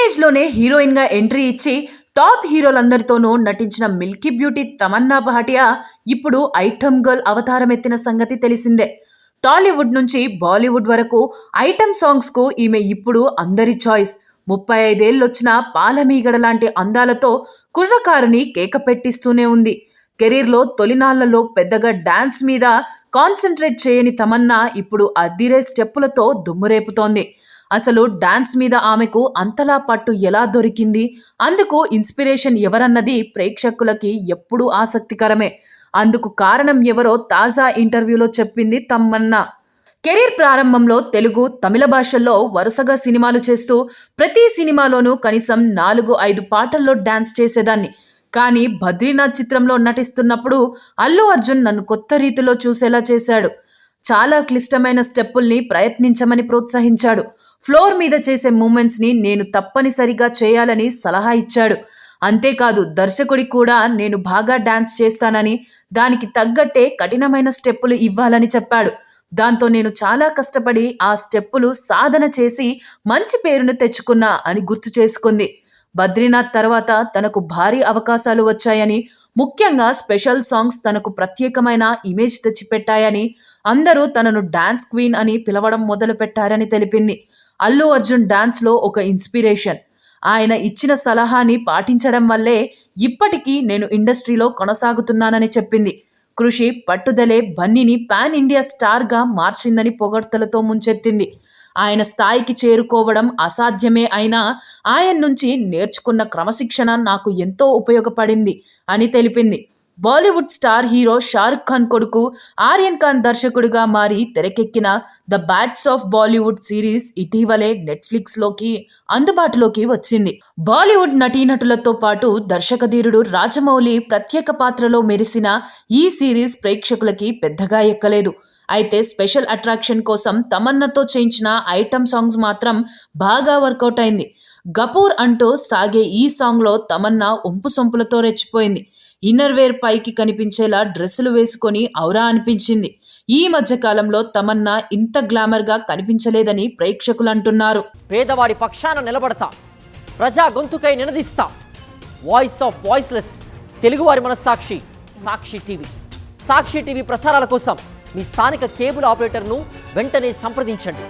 ఏజ్లోనే హీరోయిన్గా ఎంట్రీ ఇచ్చి టాప్ హీరోలందరితోనూ నటించిన మిల్కీ బ్యూటీ తమన్నా భాటియా ఇప్పుడు ఐటమ్ గర్ల్ అవతారం ఎత్తిన సంగతి తెలిసిందే. టాలీవుడ్ నుంచి బాలీవుడ్ వరకు ఐటమ్ సాంగ్స్కు ఈమె ఇప్పుడు అందరి చాయిస్. 35 ఏళ్ళొచ్చిన పాలమీగడ లాంటి అందాలతో కుర్రకారుని కేక పెట్టిస్తూనే ఉంది. కెరీర్లో తొలినాళ్లలో పెద్దగా డాన్స్ మీద కాన్సన్ట్రేట్ చేయని తమన్నా ఇప్పుడు అద్దిరే స్టెప్పులతో దుమ్మురేపుతోంది. అసలు డాన్స్ మీద ఆమెకు అంతలా పట్టు ఎలా దొరికింది, అందుకు ఇన్స్పిరేషన్ ఎవరన్నది ప్రేక్షకులకి ఎప్పుడూ ఆసక్తికరమే. అందుకు కారణం ఎవరో తాజా ఇంటర్వ్యూలో చెప్పింది తమన్నా. కెరీర్ ప్రారంభంలో తెలుగు, తమిళ భాషల్లో వరుసగా సినిమాలు చేస్తూ ప్రతి సినిమాలోనూ కనీసం 4-5 పాటల్లో డాన్స్ చేసేదాన్ని. కానీ బద్రీనాథ్ చిత్రంలో నటిస్తున్నప్పుడు అల్లు అర్జున్ నన్ను కొత్త రీతిలో చూసేలా చేశాడు. చాలా క్లిష్టమైన స్టెప్పుల్ని ప్రయత్నించమని ప్రోత్సహించాడు. ఫ్లోర్ మీద చేసే మూమెంట్స్ని నేను తప్పనిసరిగా చేయాలని సలహా ఇచ్చాడు. అంతేకాదు దర్శకుడి కూడా నేను బాగా డాన్స్ చేస్తానని, దానికి తగ్గట్టే కఠినమైన స్టెప్పులు ఇవ్వాలని చెప్పాడు. దాంతో నేను చాలా కష్టపడి ఆ స్టెప్పులు సాధన చేసి మంచి పేరును తెచ్చుకున్నా అని గుర్తు చేసుకుంది. బద్రీనాథ్ తర్వాత తనకు భారీ అవకాశాలు వచ్చాయని, ముఖ్యంగా స్పెషల్ సాంగ్స్ తనకు ప్రత్యేకమైన ఇమేజ్ తెచ్చిపెట్టాయని, అందరూ తనను డాన్స్ క్వీన్ అని పిలవడం మొదలు పెట్టారని తెలిపింది. అల్లు అర్జున్ డాన్స్లో ఒక ఇన్స్పిరేషన్. ఆయన ఇచ్చిన సలహాని పాటించడం వల్లే ఇప్పటికీ నేను ఇండస్ట్రీలో కొనసాగుతున్నానని చెప్పింది. కృషి, పట్టుదలే బన్నీని పాన్ ఇండియా స్టార్గా మార్చిందని పొగడ్తలతో ముంచెత్తింది. ఆయన స్థాయికి చేరుకోవడం అసాధ్యమే అయినా ఆయన నుంచి నేర్చుకున్న క్రమశిక్షణ నాకు ఎంతో ఉపయోగపడింది అని తెలిపింది. బాలీవుడ్ స్టార్ హీరో షారుఖ్ ఖాన్ కొడుకు ఆర్యన్ ఖాన్ దర్శకుడిగా మారి తెరకెక్కిన the bats of Bollywood series ఇటీవలే నెట్ఫ్లిక్స్లోకి అందుబాటులోకి వచ్చింది. బాలీవుడ్ నటీనటులతో పాటు దర్శకధీరుడు రాజమౌళి ప్రత్యేక పాత్రలో మెరిసిన ఈ సిరీస్ ప్రేక్షకులకి పెద్దగా ఎక్కలేదు. అయితే స్పెషల్ అట్రాక్షన్ కోసం తమన్నాతో చేయించిన ఐటమ్ సాంగ్స్ మాత్రం బాగా వర్కౌట్ అయింది. గపూర్ అంటూ సాగే ఈ సాంగ్లో తమన్నా ఒంపు సొంపులతో రెచ్చిపోయింది. ఇన్నర్ వేర్ పైకి కనిపించేలా డ్రెస్సులు వేసుకొని ఔరా అనిపించింది. ఈ మధ్య కాలంలో తమన్నా ఇంత గ్లామర్గా కనిపించలేదని ప్రేక్షకులు అంటున్నారు. పేదవాడి పక్షాన నిలబడతా, ప్రజా గొంతుకై నినదిస్తా. వాయిస్ ఆఫ్ వాయిస్లెస్, తెలుగువారి మనస్సాక్షి, సాక్షి టీవీ. సాక్షి టీవీ ప్రసారాల కోసం మీ స్థానిక కేబుల్ ఆపరేటర్ను వెంటనే సంప్రదించండి.